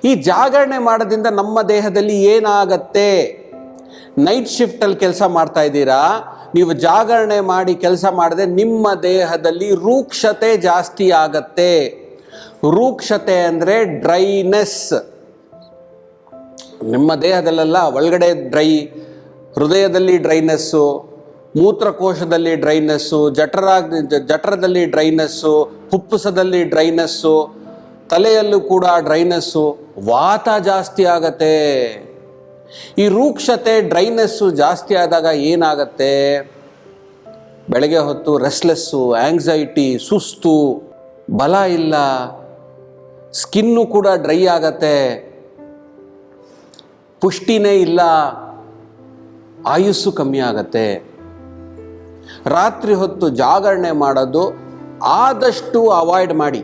ಈ ಜಾಗರಣೆ ಮಾಡೋದ್ರಿಂದ ನಮ್ಮ ದೇಹದಲ್ಲಿ ಏನಾಗತ್ತೆ? ನೈಟ್ ಶಿಫ್ಟಲ್ಲಿ ಕೆಲಸ ಮಾಡ್ತಾ ಇದ್ದೀರಾ, ನೀವು ಜಾಗರಣೆ ಮಾಡಿ ಕೆಲಸ ಮಾಡಿದ್ರೆ ನಿಮ್ಮ ದೇಹದಲ್ಲಿ ರೂಕ್ಷತೆ ಜಾಸ್ತಿ ಆಗತ್ತೆ. ರೂಕ್ಷತೆ ಅಂದರೆ ಡ್ರೈನೆಸ್. ನಿಮ್ಮ ದೇಹದಲ್ಲೆಲ್ಲ ಒಳಗಡೆ ಡ್ರೈ, ಹೃದಯದಲ್ಲಿ ಡ್ರೈನೆಸ್ಸು, ಮೂತ್ರಕೋಶದಲ್ಲಿ ಡ್ರೈನೆಸ್ಸು, ಜಠರದಲ್ಲಿ ಡ್ರೈನೆಸ್ಸು, ಫುಪ್ಪುಸದಲ್ಲಿ ಡ್ರೈನೆಸ್ಸು, ತಲೆಯಲ್ಲೂ ಕೂಡ ಡ್ರೈನೆಸ್ಸು, ವಾತ ಜಾಸ್ತಿ ಆಗತ್ತೆ. ಈ ರೂಕ್ಷತೆ ಡ್ರೈನೆಸ್ಸು ಜಾಸ್ತಿ ಆದಾಗ ಏನಾಗತ್ತೆ? ಬೆಳಗ್ಗೆ ಹೊತ್ತು ರೆಸ್ಟ್ಲೆಸ್ಸು, ಆಂಗ್ಸೈಟಿ, ಸುಸ್ತು, ಬಲ ಇಲ್ಲ, ಸ್ಕಿನ್ನು ಕೂಡ ಡ್ರೈ ಆಗತ್ತೆ, ಪುಷ್ಟಿನೇ ಇಲ್ಲ, ಆಯುಸ್ಸು ಕಮ್ಮಿ ಆಗತ್ತೆ. ರಾತ್ರಿ ಹೊತ್ತು ಜಾಗರಣೆ ಮಾಡೋದು ಆದಷ್ಟು ಅವಾಯ್ಡ್ ಮಾಡಿ.